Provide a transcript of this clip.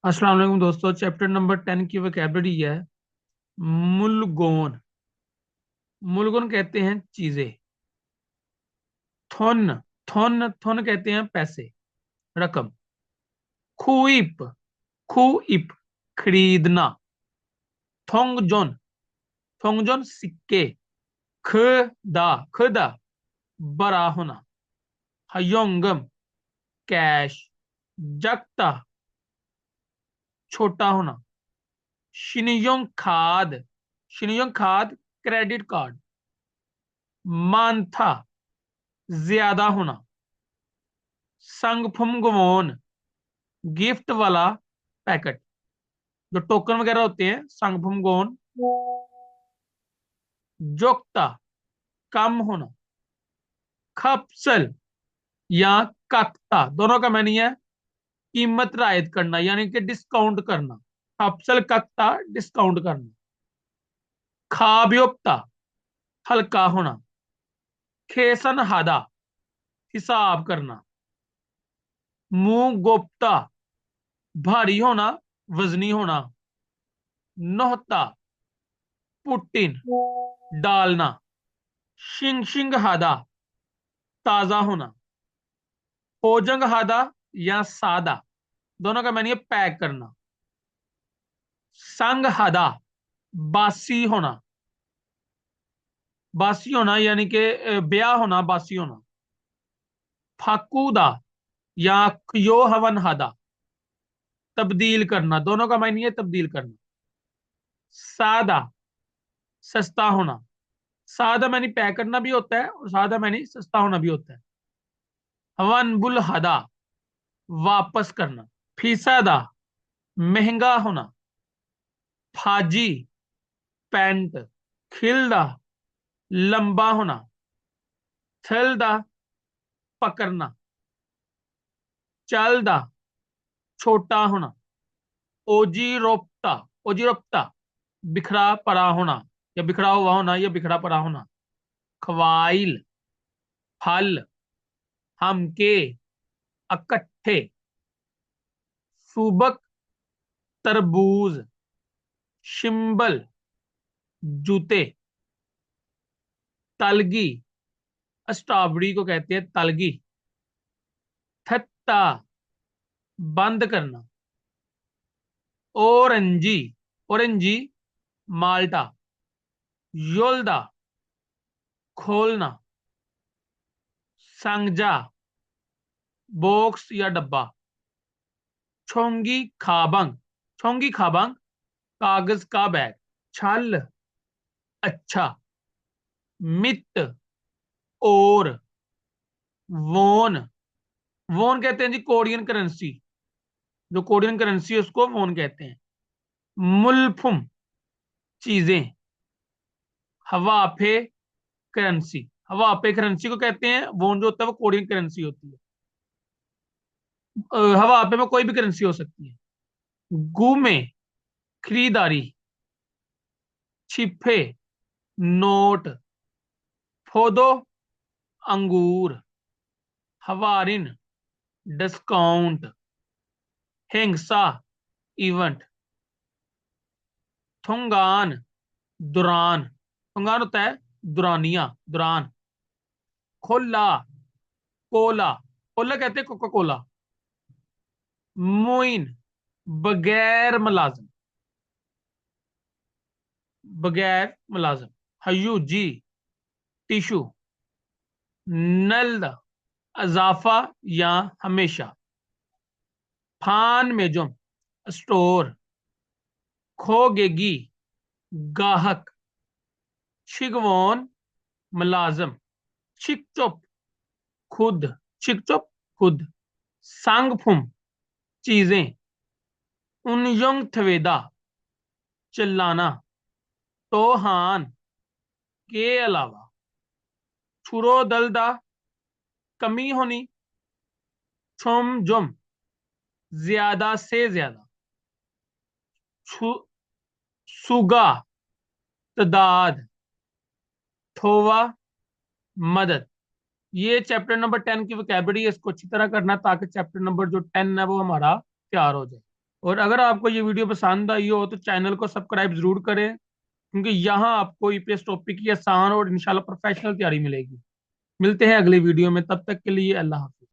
अस्सलाम वालेकुम दोस्तों। चैप्टर नंबर 10 की वोकैबलरी है मुलगोन। मुलगोन कहते हैं चीजें। थोन थोन थोन कहते हैं पैसे, रकम। खुइप खुइप खरीदना। थोंगजोन थोंगजोन सिक्के। खदा खदा बड़ा होना। हयोंगम कैश। जगता छोटा होना। शिनियोंग खाद शिनियोंग खाद क्रेडिट कार्ड। मानथा ज्यादा होना। संगफुमगमोन गिफ्ट वाला पैकेट। जो टोकन वगैरह होते हैं, संगफुमगोन। जोक्ता कम होना। खपसल या कक्ता, दोनों का मैंने है कीमत रायत करना, यानी कि डिस्काउंट करना। खपसल कक्ता डिस्काउंट करना। खाब्योक्ता हल्का होना। खेसन हादा हिसाब करना। मुंह गोप्ता भारी होना, वजनी होना। नोहता पुटिन डालना। शिंग शिंग हादा ताजा होना। होजंग हादा या सादा, दोनों का मैंने पैक करना। संग हादा बासी होना। बासी होना यानी कि ब्याह होना, बासी होना। फाकूदा या क्यो हवन हादा तब्दील करना, दोनों का मायने है तब्दील करना। सादा सस्ता होना। सादा मैंने पैक करना भी होता है और सादा मैंने सस्ता होना भी होता है। हवन बुल हदा वापस करना। फीसदा महंगा होना। फाजी पैंट। खिलदा लंबा होना। थलदा पकड़ना। चलदा छोटा होना। ओजीरोप्ता ओजीरोप्ता बिखरा पड़ा होना, या बिखरा हुआ होना, या बिखरा पड़ा होना। ख्वाइल फल। हमके इकट्ठे। सुबक तरबूज। शिम्बल जूते। तलगी स्ट्रॉबेरी को कहते हैं तलगी। थत्ता बंद करना। ओरंजी ओरंजी माल्टा। योल्दा खोलना। संगजा बॉक्स या डब्बा। छोंगी खाबंग छोंगी खाबंग कागज का बैग। छल अच्छा। मित और। वोन वोन कहते हैं जी कोरियन करेंसी। जो कोरियन करेंसी है उसको वोन कहते हैं। मुल्फुम चीजें। हवाफे करेंसी हवाफे करेंसी को कहते हैं। वोन जो होता है वो कोरियन करेंसी होती है। हवाफे में कोई भी करेंसी हो सकती है। गुमे खरीदारी। छिपे नोट। फोदो अंगूर। हवारिन डिस्काउंट। हिंसा इवेंट। थुंगान दुरान। थुंगान होता है दुरानिया, दुरान। खोला कोला कोला कहते हैं कोका कोला। मुइन बगैर मुलाजिम बगैर मुलाजिम। हयू जी टिशू। नल्द अजाफा या हमेशा। फान में जुम स्टोर। खोगेगी गाहक। शिगवोन मुलाजिम। छिक चुप खुद छिक चुप खुद। सांगफुम चीजें। उनयंग थवेदा चिल्लाना। तोहान के अलावा। छुरो दलदा कमी होनी। छुम जुम ज्यादा से ज्यादा। छु- सुगा तदाद। थोवा मदद। ये चैप्टर नंबर 10 की वोकैबलरी है। इसको अच्छी तरह करना ताकि चैप्टर नंबर जो 10 है वो हमारा तैयार हो जाए। और अगर आपको ये वीडियो पसंद आई हो तो चैनल को सब्सक्राइब जरूर करें, क्योंकि यहाँ आपको ईपीएस टॉपिक की आसान और इंशाल्लाह प्रोफेशनल तैयारी मिलेगी। मिलते हैं अगली वीडियो में, तब तक के लिए अल्लाह हाफ़िज़।